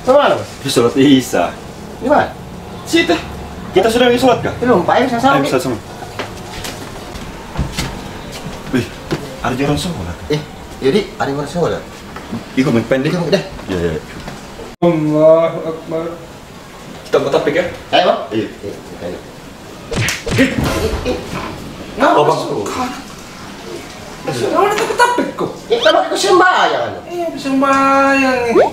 Kemana Mas? Di sholat Isya. Di mana? Situ. Kita sudah lagi sholat kah? Belum, Pak. Ayo sama-sama. Ayo, sama. Wih, ada orang sholat. Jadi ada yang mana sholat? Ikut main pendek. Ikut, udah. Iya. Allahu Akbar. Kita mau topik ya? Ayo, Bang. Iya. Ayo. Oh, Bang. Sudah tapi kok. Kita pakai sembahyang. Iya, sembahyang ini.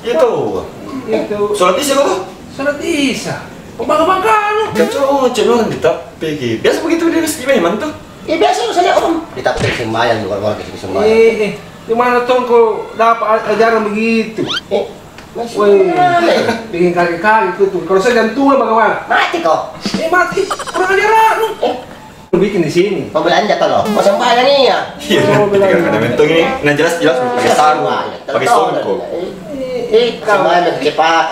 Itu. Itu Sholat Isya kok tuh? salat Isya. Pembangga-banggaan. Kan cocok doang di topik. Biasa begitu di masjid memang tuh. Ya biasa saja Om. Ditapik sembahyang juga kalau kesini sembahyang. Di mana tuh kau dapat ajaran begitu? Masih Woi, mana? bikin kaki-kaki tuh. Kalau saya jantungan bagaimana? Mati kok. Mati. Kurang ajar lu. Bikin di sini. Mau belanja kalau mau sembahyang nih ya. Iya, ada mentong ini. Nah jelas pakai sarung, pakai songkok. Sembahyang cepat.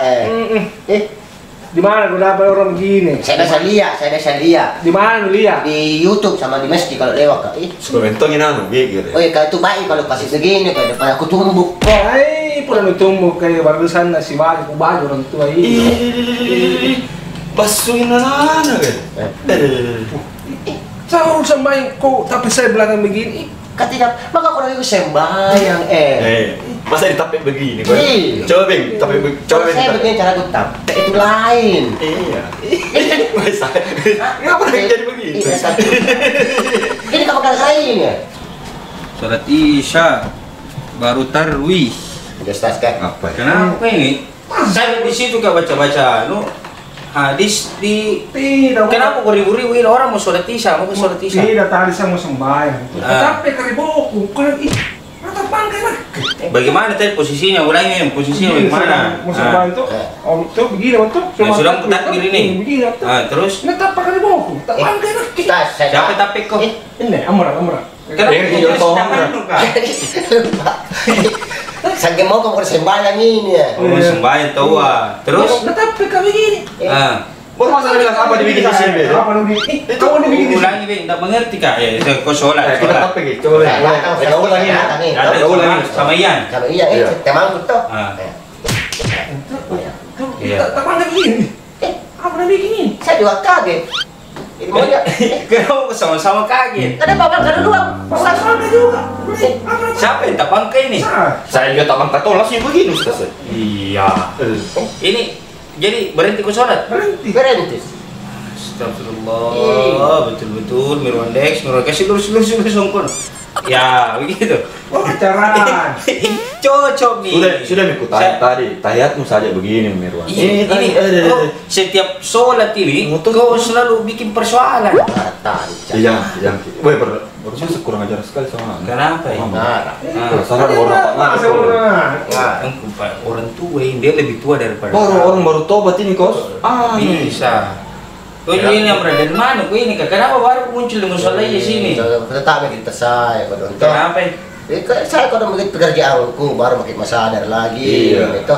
Di mana kau dapat orang begini? Saya dah lihat. Di mana lu lihat? Di YouTube sama di masjid kalau lewat kak. Suka mentongin anu, gitu. Oh iya, kalau itu baik kalau kasih segini kalau depan aku tumbuk. Pernah tumbuh kayak barusan nasi baju orang tua ini. Basuhin anak-anak kan? Saya urusan main kok tapi saya belakang begini. Tidak, maka kalau itu sembahyang Masa ditapik begini? Iya. Coba Bing, tapi coba Bing. Saya begini cara aku tapik itu lain. Iya. Masa? Nggak pernah jadi begini. Ini kamu kan lain ya? Salat Isya baru tarwih. Udah start kan? Apa? Kenapa ini? Saya di situ gak baca-baca hadis di Tidak. kenapa ribu-ribu ini orang mau sholat Isya, mau ke sholat Isya. Tidak tadi saya mau sembahyang. Tapi keriboku kan mata bangkai lah. Bagaimana tadi posisinya? Ulangi posisinya bagaimana? Mau sembahyang tuh. Om tuh begini om tuh. Sudah mau takbir ini. Begini tuh. Terus Ini tak pakai keriboku. Tak bangkai lah. siapa tapik kok? Ini amra. Kenapa Iya, terus dapat itu kak? Saking mau kamu sembahyang ini ya? Mau sembahyang tahu terus? Tapi kami begini. Baru masa bilang apa dibikin di sini? Apa lu di? Kamu dibikin di sini. Ulangi Bing, tak mengerti kak? Kau sholat. Kita tapik gitu. Coba Bing. Kita ulangi ya. Ada ulangi. sama Ian. Kalau iya, temang betul. Iya. Tak bangkai begini. Apa yang bikin ini? Saya juga kaget. Ini mau dia? Kenapa sama-sama kaget? Ada bapak ada dua. Tak bangkai juga. Siapa yang tak bangkai ini? Saya juga tak bangkat tolak sih begini Ustaz. Iya. Ini jadi berhenti ke sholat? Berhenti. Astagfirullah, betul-betul Mirwan Dex, kasih lurus songkon. Ya, begitu. Bicaraan. Cocok nih. Sudah ikut tadi. Tahiyatmu saja begini Mirwan. Ini kau setiap sholat ini kau selalu bikin persoalan. Iya. Woi, baru kurang ajar sekali sama anak. Kenapa ya? Salah orang Orang tua ini dia lebih tua daripada orang baru tobat ini kos. bisa. Kau ini yang berada di mana? Kau ini kenapa baru muncul di musola di sini? Tetap kita saya kalau Kenapa? Saya kalau begitu pekerjaanku baru makin sadar lagi. Iya. Itu.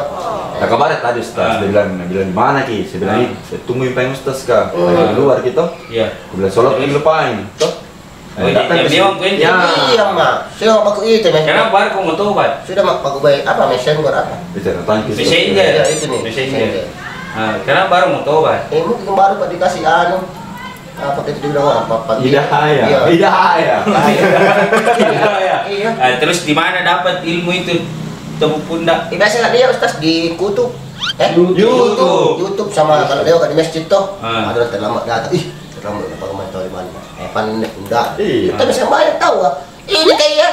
Nah kemarin tadi Ustaz dia bilang di mana ki? Saya bilang saya tungguin pengen Ustaz kah? Lagi di luar gitu. Iya. Aku bilang sholat lagi lupain. Toh. Iya mak. Saya mau pakai itu nih. Kenapa baru kau mau tobat? Sudah mak pakai baik apa messenger apa? Bicara tanya Messenger. Itu nih. Messenger. Kenapa baru mau tobat? Mungkin baru pak dikasih anu. Apa kita bilang apa? Hidayah. Iya. Terus di mana dapat ilmu itu? Tepuk pundak. Biasa dia Ustaz di kutub. YouTube sama kalau lewat di masjid tuh. Ada terlambat datang. Terlambat apa kemarin tahu di mana? Pandai enggak. Kita bisa banyak tahu. Ini kayaknya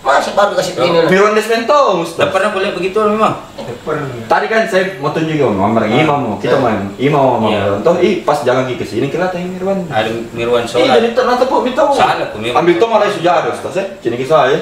masih baru kasih ini. Mirwan Desmento Ustaz. Tak pernah boleh begitu memang. Tadi kan saya mau tunjukin Om, imam kita main imam toh pas jalan ke sini kelihatan Mirwan. Ada Mirwan sholat. Jadi ternyata kok kita salah aku memang. ambil toh malah sudah Ustaz ya. Sini kisah ya.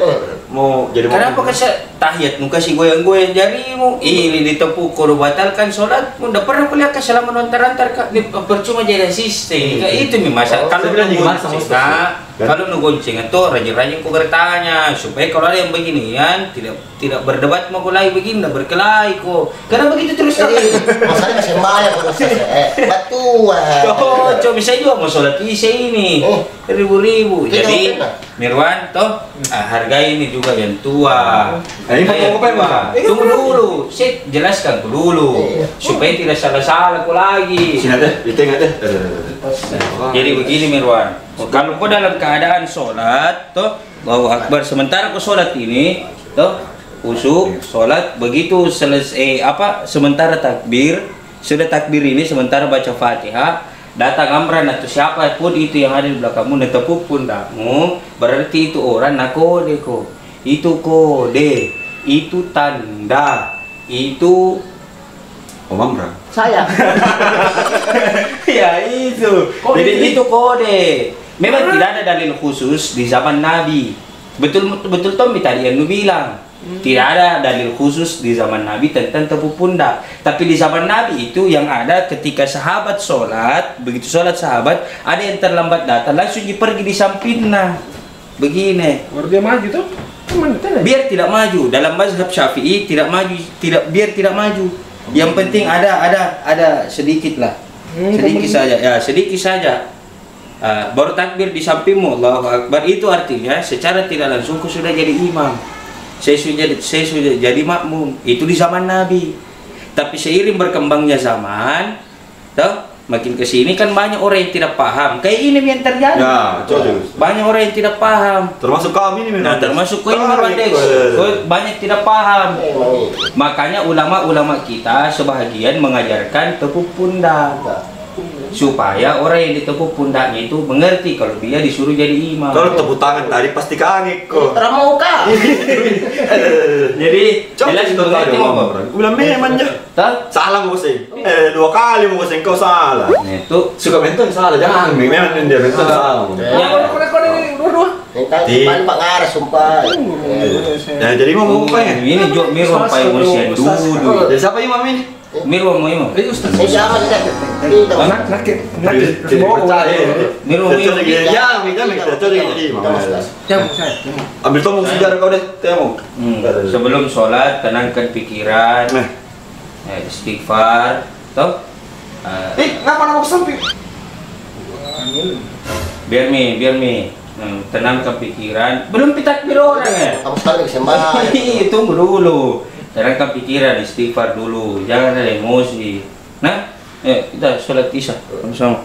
Mau jadi kenapa kasih tahiyat nu kasih goyang-goyang jarimu? Ini ditepuk kalau batalkan sholat. Udah pernah kuliah ke selama nontar-antar percuma jadi asisten. Itu nih masalah. Kalau bilang gimana sama Ustaz? Kalau nu gonceng itu rajin-rajin ku gertanya supaya kalau ada yang beginian tidak berdebat mau kulai begini, tidak berkelahi kok. Karena begitu terus. Masalahnya masih banyak proses. Batuan. Coba bisa juga mau sholat isya ini ribu-ribu. Jadi Mirwan toh hargai ini juga yang tua. Ini mau ngapain Bang? Tunggu dulu, saya jelaskan dulu supaya tidak salah-salah ku lagi. Sini deh, di tengah deh. Jadi begini Mirwan, kalau kau dalam keadaan sholat, toh Allahu Akbar, sementara kau sholat ini, toh usuk sholat, begitu selesai sementara takbir, sudah takbir ini sementara baca Fatihah, datang Amran atau siapa pun itu yang ada di belakangmu, netepuk pundakmu, berarti itu orang nakode ko, itu kode, itu tanda, itu Amran. Saya. Ya itu. Jadi itu kode. Memang tidak ada dalil khusus di zaman Nabi. Betul Tommy tadi yang lu bilang. Tidak ada dalil khusus di zaman Nabi tentang tepuk pundak. Tapi di zaman Nabi itu yang ada ketika sahabat sholat, begitu sholat sahabat, ada yang terlambat datang langsung pergi di sampingnya. Begini. Baru dia maju tuh. Biar tidak maju. Dalam mazhab Syafi'i tidak maju, biar tidak maju. Yang penting ada sedikit lah, sedikit saja, ya sedikit saja. Baru takbir di sampingmu, Allahu Akbar, itu artinya secara tidak langsung kau sudah jadi imam. Saya sudah jadi makmum. Itu di zaman Nabi. Tapi seiring berkembangnya zaman, toh makin kesini kan banyak orang yang tidak paham. Kayak ini yang terjadi. Ya, banyak orang yang tidak paham. Termasuk kami ini. Nah, termasuk kau ini Bandex. Banyak tidak paham. Makanya ulama-ulama kita sebahagian mengajarkan tepuk pundak. Supaya orang yang ditepuk pundaknya itu mengerti kalau dia disuruh jadi imam. Kalau tepuk tangan tadi pasti kangen kok. Pramuka. Jadi jelas mengerti mau Bang. Udah memang ya. Salah mau sih. 2 kali mau sih kau salah. Nah, itu Suka menton salah, jangan memang dia menton salah. Paling Pak Ngaras sumpah. Ya jadi mau apa ya? ini Jok Mirwan Pai Musian dulu. Jadi siapa imam ini? Mirwan mau imam. Ustaz. Jangan Nak. Mirwan mau imam. Ya, kita cari imam. Ambil tomong sejarah kau deh, temu. Sebelum sholat tenangkan pikiran, istighfar, toh. Ngapa nama samping? Biar mi, tenangkan pikiran. Belum takbir orang ya. Kamu sekali sembahyang. Tunggu dulu. Tenangkan pikiran, istighfar dulu. Jangan ada emosi. Nah, kita sholat isya sama-sama.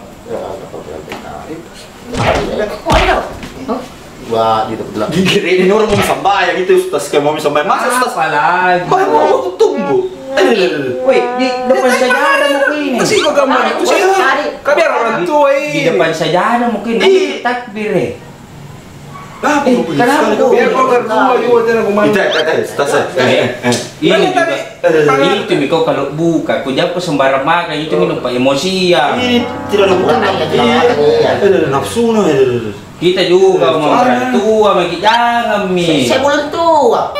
Wah, gitu benar. Gigir ini orang mau sampai gitu, Ustaz kayak mau sampai masa Ustaz. Apa lagi? Mau tunggu. Woi, di depan saja ada mungkin ini. Masih kok gambar itu sih. Kami orang tua Di depan saja ada mungkin ini takbir. Kenapa tuh? Biar kau berkumpul juga dengan kumanda. Ini juga. Itu Miko kalau buka, kau jangan sembarang makan itu minum pak emosi ya. Ini tidak ada bukan nafsu nih. Kita juga mau orang tua, maki jangan mi. Saya belum tua.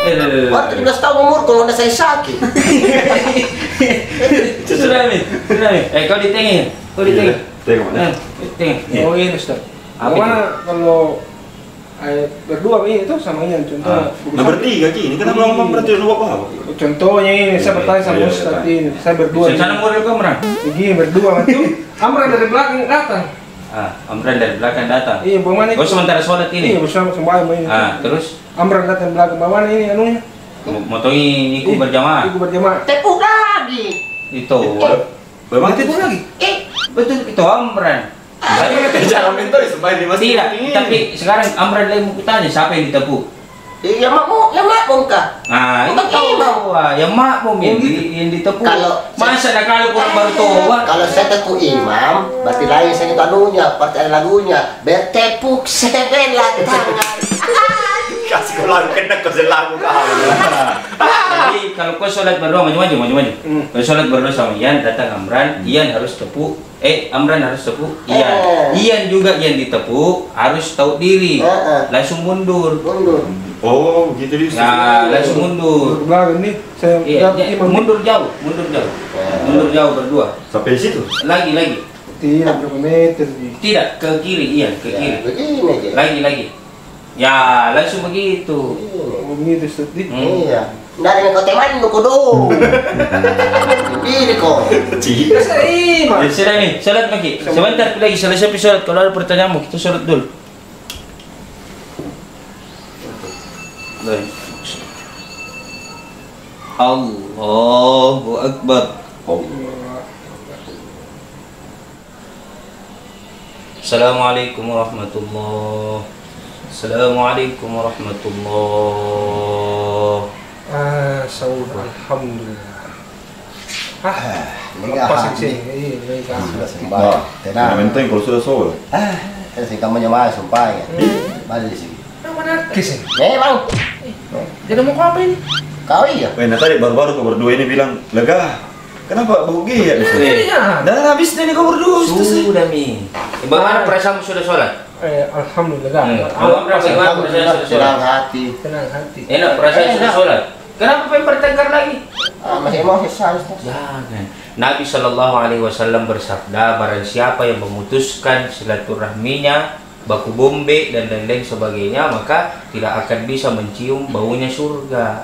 Waktu 17 tahun umur kalau udah saya sakit. Sudah mi. Kau ditengah. Tengok mana? Tengah. Oh ini Ustaz. Apa kalau berdua ini itu sama ini contoh. Nah bertiga ini kenapa ngomong berarti dua apa? Contohnya ini saya bertanya sama Ustaz ini, saya berdua. Sana model kamera. Begini berdua itu. Amran dari belakang datang. Amran dari belakang datang. Iya, bagaimana itu? Oh sementara sholat ini. Iya, bersama sembahyang ini. Terus Amran datang belakang, bagaimana ini anunya? motongi ikut berjamaah. Ikut berjamaah. Tepuk lagi. Itu. Bagaimana itu lagi? Betul itu Amran. Cara mentor sampai di masjid. Tidak, tapi sekarang Amran lagi mau tanya siapa yang ditepuk? Ya makmum kah? Nah, itu yang makmum yang ditepuk. Kalau masa ada kalau kurang baru tua. Kalau saya tepuk imam, berarti lain saya itu anunya, pasti ada lagunya. Bertepuk sebelah tangan. Kasih kau lagu kena kau selalu kau. Jadi kalau kau sholat berdua maju. Kalau sholat berdua sama Ian datang Amran, Ian harus tepuk. Amran harus tepuk Ian. Ian juga yang ditepuk harus tahu diri. Langsung mundur. Oh, gitu dia. Nah, langsung mundur. Belakang nih, saya mundur jauh berdua. Sampai situ. Lagi. Tidak berapa meter di. Tidak, ke kiri, iya, ke kiri. Begini aja. Lagi. Ya, langsung begitu. Begitu sedih. Iya. Nggak ada yang kau teman lu kudu. Ini kok. Ya, sudah nih, salat lagi. Sebentar lagi selesai sholat. Kalau ada pertanyaanmu, kita salat dulu. Allahu Akbar. Assalamualaikum warahmatullahi. Assalamualaikum warahmatullahi. Saud, alhamdulillah. Ini Apa hati. sih? Ini kan. Sudah sembahyang. Yang Tenang. penting kalau sudah sholat. Kan sih kamu nyamai sumpah ya. Balik di sini. Mana kisah? Memang. Jadi mau kau apa ini? Kau iya. Nah tadi baru-baru kau berdua ini bilang lega. Kenapa bau giat? Iya. Dan habis ini kau berdua. Sudah mi. Bagaimana perasaanmu sudah sholat? Alhamdulillah. Bagaimana perasaanmu sudah Senang sholat? hati. Tenang hati. Enak perasaan sudah sholat. Kenapa pengen bertengkar lagi? Masih emosi saya. Jangan. Nabi Shallallahu Alaihi Wasallam bersabda, barang siapa yang memutuskan silaturahminya, baku bombe dan lain-lain sebagainya, maka tidak akan bisa mencium baunya surga.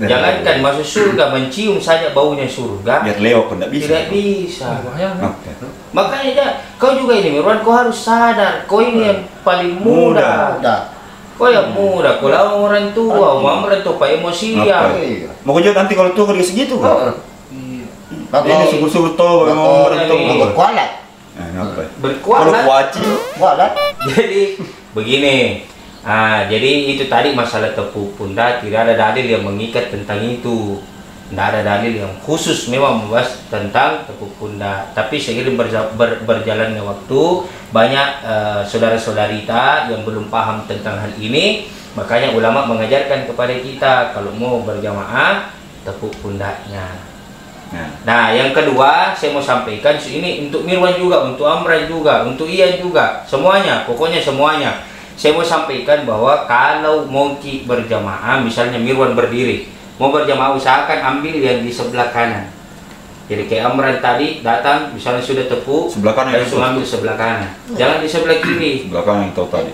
Jangankan masuk surga, mencium saja baunya surga. Biar Leo pun tidak bisa. Tidak bisa. Lumayan. Makanya kau juga ini Mirwan, kau harus sadar, kau ini yang paling muda. Udah. Kau yang muda, kau lawan orang tua, orang tua pak emosian. Iya. Mau kau juga nanti kalau tua kau dikasih gitu kan? Ini subuh-subuh tua mau orang tua. Mau kualat. Kenapa? Kalau Berkualat. kuaci. Kualat. Jadi begini. Jadi itu tadi masalah tepuk pundak, tidak ada dalil yang mengikat tentang itu. Tidak ada dalil yang khusus memang membahas tentang tepuk pundak. Tapi seiring berjalannya waktu, banyak saudara-saudari kita yang belum paham tentang hal ini. Makanya ulama mengajarkan kepada kita kalau mau berjamaah tepuk pundaknya. Nah, yang kedua saya mau sampaikan ini untuk Mirwan juga, untuk Amran juga, untuk Ian juga, semuanya, pokoknya semuanya. Saya mau sampaikan bahwa kalau mau berjamaah, misalnya Mirwan berdiri, mau berjamaah usahakan ambil yang di sebelah kanan. Jadi kayak Amran tadi datang, misalnya sudah tepuk, Sebelah kanan langsung itu. ambil sebelah kanan. Jangan di sebelah kiri. Sebelah kanan yang tahu tadi.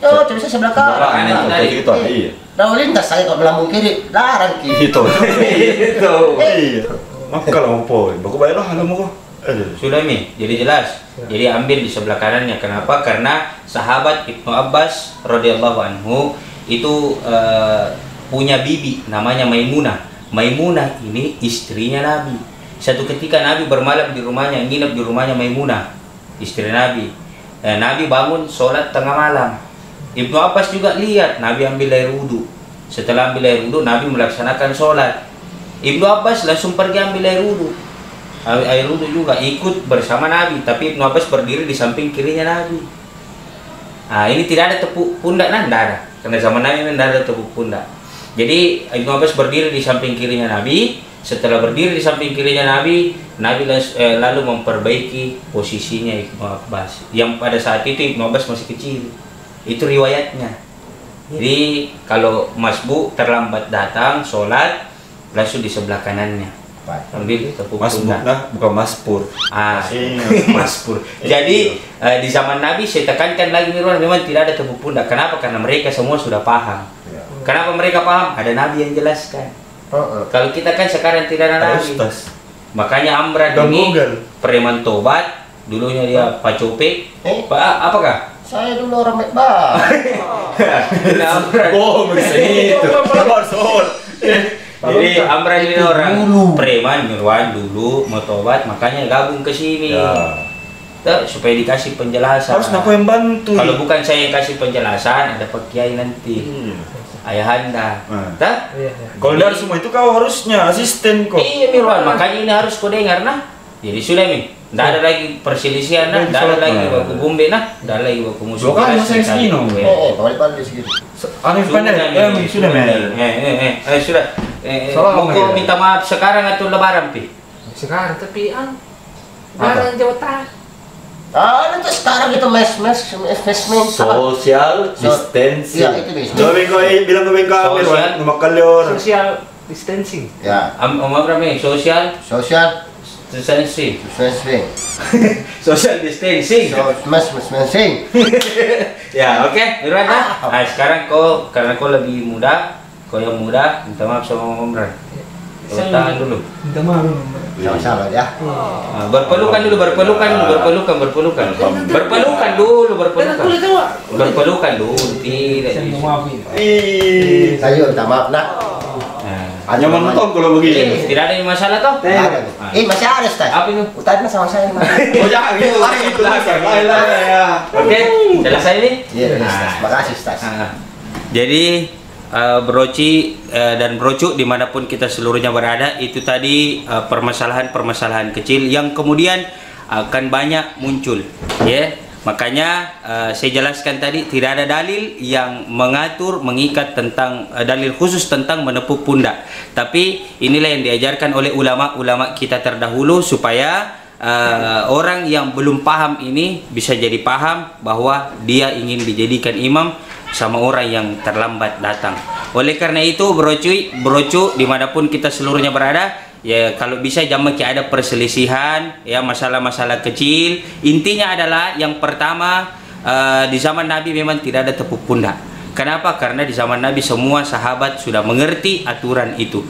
Oh, terus sebelah Sebelah kanan. kanan. Yang tahu gitu iya. Lalu lintas saya kalau melambung kiri, larang kiri. Itu. Itu. Iya. Maka kalau mau poin, baku baiklah kalau mau kau. Sudah Mi, jadi jelas. Jadi ambil di sebelah kanannya. Kenapa? Karena sahabat Ibnu Abbas radhiyallahu anhu itu punya bibi namanya Maimunah. Maimunah ini istrinya Nabi. Satu ketika Nabi bermalam di rumahnya, nginep di rumahnya Maimunah, istri Nabi. Nabi bangun sholat tengah malam. Ibnu Abbas juga lihat Nabi ambil air wudhu. Setelah ambil air wudhu, Nabi melaksanakan sholat. Ibnu Abbas langsung pergi ambil air wudhu. Air wudhu juga ikut bersama Nabi, tapi Ibnu Abbas berdiri di samping kirinya Nabi. Ini tidak ada tepuk pundak, tidak ada. Karena zaman Nabi tidak ada tepuk pundak. Jadi Ibnu Abbas berdiri di samping kirinya Nabi. Setelah berdiri di samping kirinya Nabi, Nabi lalu memperbaiki posisinya Ibnu Abbas. Yang pada saat itu Ibnu Abbas masih kecil. Itu riwayatnya. Jadi kalau Mas Bu terlambat datang sholat, langsung di sebelah kanannya. Ambil tepuk Mas pundak. Bukna bukan Mas Pur. Mas Pur. Jadi di zaman Nabi saya tekankan lagi Mirwan, memang tidak ada tepuk pundak. Kenapa? Karena mereka semua sudah paham. Kenapa mereka paham? Ada Nabi yang jelaskan. Kalau kita kan sekarang tidak ada Nabi. Makanya Amran ini preman tobat, dulunya dia pacope. Apakah? Saya dulu orang baik-baik. Oh, bisa itu. Sabar soal. Jadi Amran ini orang preman Mirwan dulu mau tobat, makanya gabung ke sini. Supaya dikasih penjelasan. Harus aku yang bantu. Kalau bukan saya yang kasih penjelasan, ada Pak Kiai nanti. Ayahanda. Kalau dari semua itu kau harusnya asisten kok. Iya Mirwan, makanya ini harus kau dengar nah. Jadi sudah Mi, tidak ada lagi perselisihan nah, tidak ada lagi baku bombe nah, tidak ada lagi baku musuh. Kan saya segino. Balik-balik segitu. Aneh pandai. Sudah Sudah. Mau kau minta maaf sekarang atau lebaran Pi? Sekarang tapi Jalan Jawa Tengah. Nanti sekarang itu mes Social distancing. Iya, itu bisa. Coba kau bilang ke bengkel Mirwan, makan lior. Social distancing. Ya. Om apa Mi? Sosial. distancing. Distancing. Social distancing. Distancing. Ya, oke, Irwan. Nah, sekarang karena kau lebih muda, kau yang muda, minta maaf sama Om Ran. Tangan dulu. Minta maaf. Sama-sama ya. Berpelukan dulu. Berpelukan dulu. Tidak. Saya minta maaf nak. Hanya menonton kalau begini. Tidak ada masalah toh? Masih ada Ustaz. Apa itu? Tadi sama saya. Oh jangan gitu lah. Oke, selesai ini? Iya, Ustaz. Makasih Ustaz. Jadi Broci dan Brocu dimanapun kita seluruhnya berada, itu tadi permasalahan-permasalahan kecil yang kemudian akan banyak muncul, ya. Makanya saya jelaskan tadi tidak ada dalil yang mengikat tentang dalil khusus tentang menepuk pundak. Tapi inilah yang diajarkan oleh ulama-ulama kita terdahulu supaya orang yang belum paham ini bisa jadi paham bahwa dia ingin dijadikan imam sama orang yang terlambat datang. Oleh karena itu brocu dimanapun kita seluruhnya berada, ya kalau bisa jangan ada perselisihan, ya masalah-masalah kecil. Intinya adalah yang pertama, di zaman Nabi memang tidak ada tepuk pundak. Kenapa? Karena di zaman Nabi semua sahabat sudah mengerti aturan itu.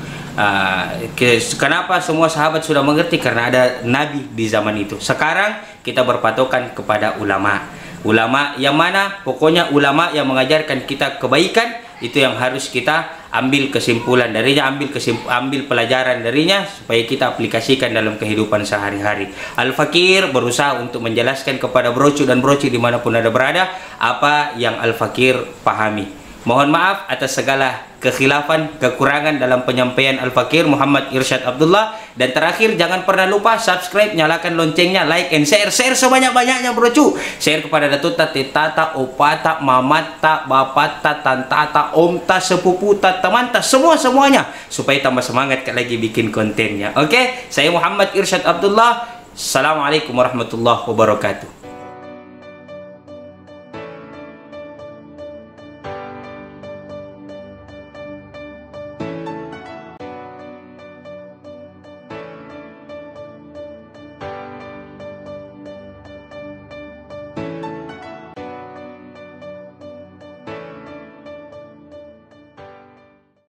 Kenapa semua sahabat sudah mengerti? Karena ada Nabi di zaman itu. Sekarang kita berpatokan kepada ulama. Ulama yang mana? Pokoknya ulama yang mengajarkan kita kebaikan, itu yang harus kita ambil kesimpulan darinya, ambil pelajaran darinya supaya kita aplikasikan dalam kehidupan sehari-hari. Al-Fakir berusaha untuk menjelaskan kepada Brocu dan Broci dimanapun ada berada apa yang Al-Fakir pahami. Mohon maaf atas segala kekhilafan, kekurangan dalam penyampaian Al-Fakir Muhammad Irsyad Abdullah. Dan terakhir, jangan pernah lupa subscribe, nyalakan loncengnya, like and share sebanyak-banyaknya brocu. Share kepada datuta, tetata, opata, mamata, bapata, tantata, omta, sepuputa, temanta, semuanya supaya tambah semangat lagi bikin kontennya. Oke, saya Muhammad Irsyad Abdullah. Assalamualaikum warahmatullahi wabarakatuh.